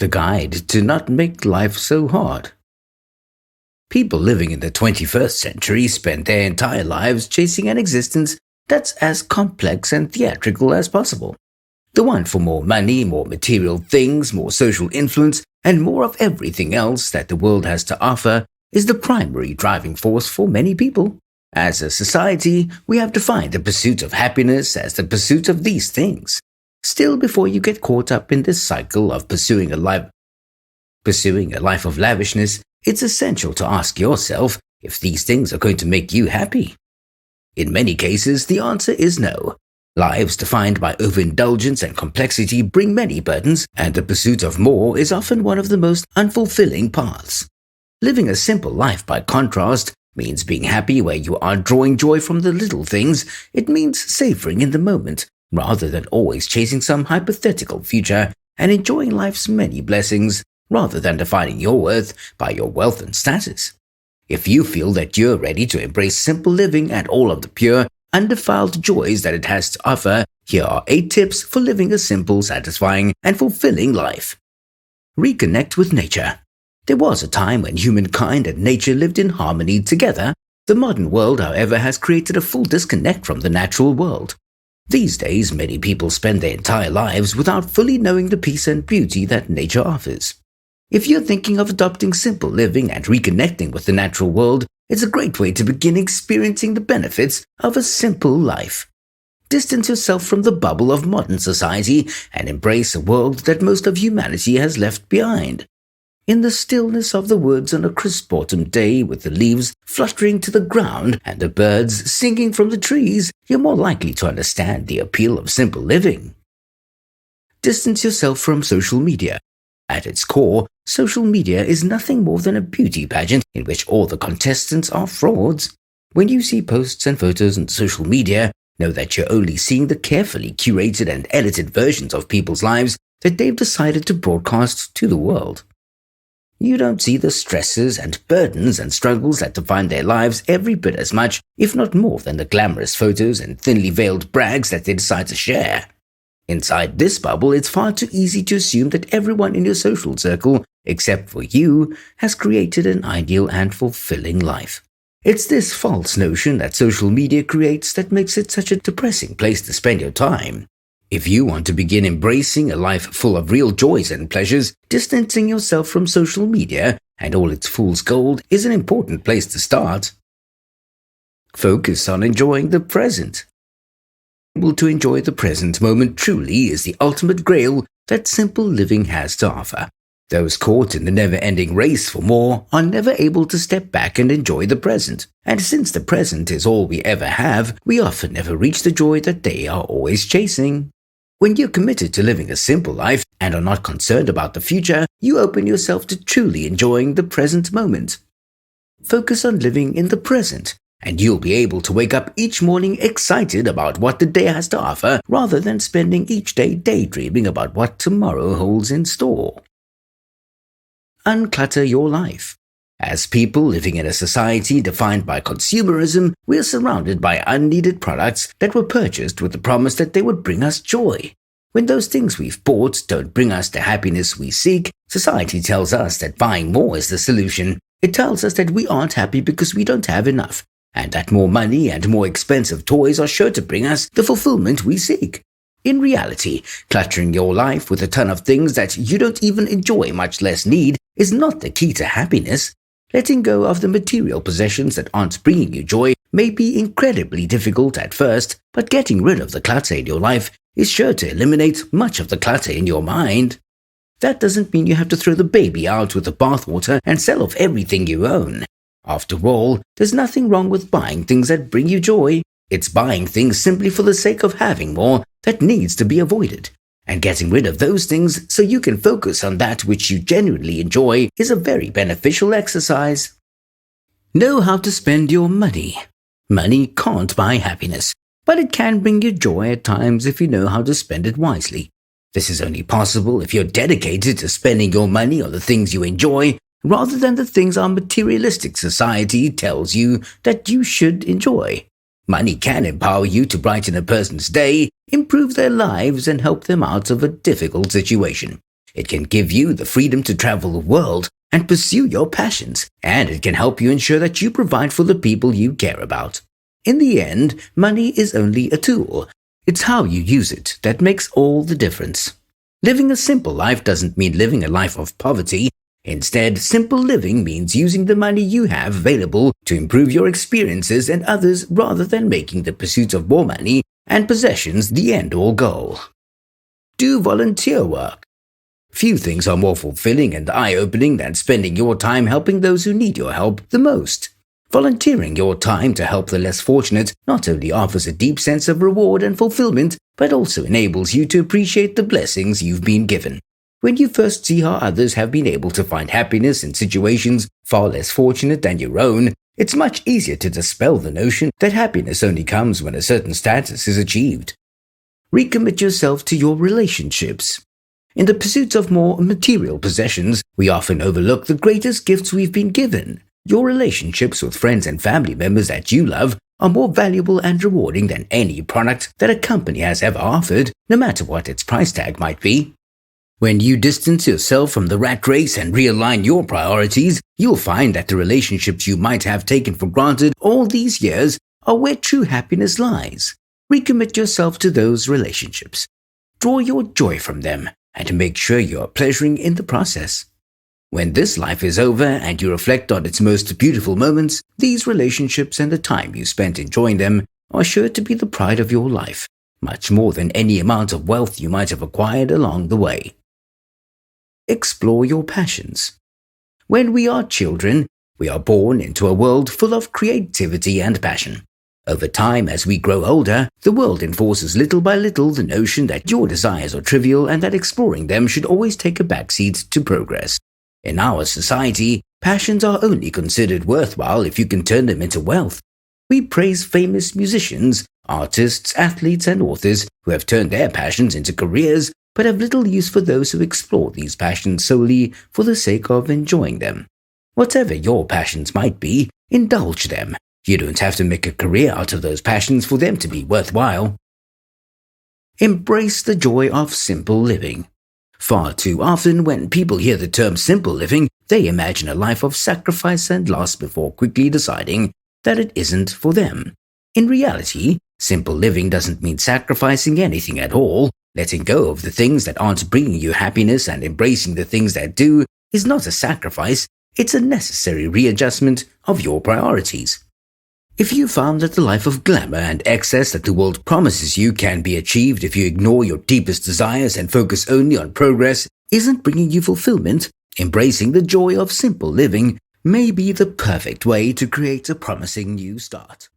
the guide to not make life so hard. People living in the 21st century spend their entire lives chasing an existence that's as complex and theatrical as possible. The want for more money, more material things, more social influence, and more of everything else that the world has to offer is the primary driving force for many people. As a society, we have defined the pursuit of happiness as the pursuit of these things. Still, before you get caught up in this cycle of pursuing a life of lavishness, it's essential to ask yourself if these things are going to make you happy. In many cases, the answer is no. Lives defined by overindulgence and complexity bring many burdens, and the pursuit of more is often one of the most unfulfilling paths. Living a simple life, by contrast, means being happy where you are, drawing joy from the little things. It means savoring in the moment, rather than always chasing some hypothetical future, and enjoying life's many blessings, rather than defining your worth by your wealth and status. If you feel that you're ready to embrace simple living and all of the pure, undefiled joys that it has to offer, here are 8 tips for living a simple, satisfying, and fulfilling life. Reconnect with nature. There was a time when humankind and nature lived in harmony together. The modern world, however, has created a full disconnect from the natural world. These days, many people spend their entire lives without fully knowing the peace and beauty that nature offers. If you're thinking of adopting simple living and reconnecting with the natural world, it's a great way to begin experiencing the benefits of a simple life. Distance yourself from the bubble of modern society and embrace a world that most of humanity has left behind. In the stillness of the woods on a crisp autumn day, with the leaves fluttering to the ground and the birds singing from the trees, you're more likely to understand the appeal of simple living. Distance yourself from social media. At its core, social media is nothing more than a beauty pageant in which all the contestants are frauds. When you see posts and photos on social media, know that you're only seeing the carefully curated and edited versions of people's lives that they've decided to broadcast to the world. You don't see the stresses and burdens and struggles that define their lives every bit as much, if not more, than the glamorous photos and thinly veiled brags that they decide to share. Inside this bubble, it's far too easy to assume that everyone in your social circle, except for you, has created an ideal and fulfilling life. It's this false notion that social media creates that makes it such a depressing place to spend your time. If you want to begin embracing a life full of real joys and pleasures, distancing yourself from social media and all its fool's gold is an important place to start. Focus on enjoying the present. Able to enjoy the present moment truly is the ultimate grail that simple living has to offer. Those caught in the never-ending race for more are never able to step back and enjoy the present. And since the present is all we ever have, we often never reach the joy that they are always chasing. When you're committed to living a simple life and are not concerned about the future, you open yourself to truly enjoying the present moment. Focus on living in the present, and you'll be able to wake up each morning excited about what the day has to offer, rather than spending each day daydreaming about what tomorrow holds in store. Unclutter your life. As people living in a society defined by consumerism, we are surrounded by unneeded products that were purchased with the promise that they would bring us joy. When those things we've bought don't bring us the happiness we seek, society tells us that buying more is the solution. It tells us that we aren't happy because we don't have enough, and that more money and more expensive toys are sure to bring us the fulfillment we seek. In reality, cluttering your life with a ton of things that you don't even enjoy, much less need, is not the key to happiness. Letting go of the material possessions that aren't bringing you joy may be incredibly difficult at first, but getting rid of the clutter in your life is sure to eliminate much of the clutter in your mind. That doesn't mean you have to throw the baby out with the bathwater and sell off everything you own. After all, there's nothing wrong with buying things that bring you joy. It's buying things simply for the sake of having more that needs to be avoided. And getting rid of those things so you can focus on that which you genuinely enjoy is a very beneficial exercise. Know how to spend your money. Money can't buy happiness, but it can bring you joy at times if you know how to spend it wisely. This is only possible if you're dedicated to spending your money on the things you enjoy, rather than the things our materialistic society tells you that you should enjoy. Money can empower you to brighten a person's day, improve their lives, and help them out of a difficult situation. It can give you the freedom to travel the world and pursue your passions, and it can help you ensure that you provide for the people you care about. In the end, money is only a tool. It's how you use it that makes all the difference. Living a simple life doesn't mean living a life of poverty. Instead, simple living means using the money you have available to improve your experiences and others rather than making the pursuit of more money and possessions the end-all goal. Do volunteer work. Few things are more fulfilling and eye-opening than spending your time helping those who need your help the most. Volunteering your time to help the less fortunate not only offers a deep sense of reward and fulfillment, but also enables you to appreciate the blessings you've been given. When you first see how others have been able to find happiness in situations far less fortunate than your own, it's much easier to dispel the notion that happiness only comes when a certain status is achieved. Recommit yourself to your relationships. In the pursuit of more material possessions, we often overlook the greatest gifts we've been given. Your relationships with friends and family members that you love are more valuable and rewarding than any product that a company has ever offered, no matter what its price tag might be. When you distance yourself from the rat race and realign your priorities, you'll find that the relationships you might have taken for granted all these years are where true happiness lies. Recommit yourself to those relationships. Draw your joy from them and make sure you are pleasuring in the process. When this life is over and you reflect on its most beautiful moments, these relationships and the time you spent enjoying them are sure to be the pride of your life, much more than any amount of wealth you might have acquired along the way. Explore your passions. When we are children, we are born into a world full of creativity and passion. Over time, as we grow older, the world enforces little by little the notion that your desires are trivial and that exploring them should always take a backseat to progress. In our society, passions are only considered worthwhile if you can turn them into wealth. We praise famous musicians, artists, athletes, and authors who have turned their passions into careers, but have little use for those who explore these passions solely for the sake of enjoying them. Whatever your passions might be, indulge them. You don't have to make a career out of those passions for them to be worthwhile. Embrace the joy of simple living. Far too often, when people hear the term simple living, they imagine a life of sacrifice and loss before quickly deciding that it isn't for them. In reality, simple living doesn't mean sacrificing anything at all. Letting go of the things that aren't bringing you happiness and embracing the things that do is not a sacrifice, it's a necessary readjustment of your priorities. If you found that the life of glamour and excess that the world promises you can be achieved if you ignore your deepest desires and focus only on progress isn't bringing you fulfillment, embracing the joy of simple living may be the perfect way to create a promising new start.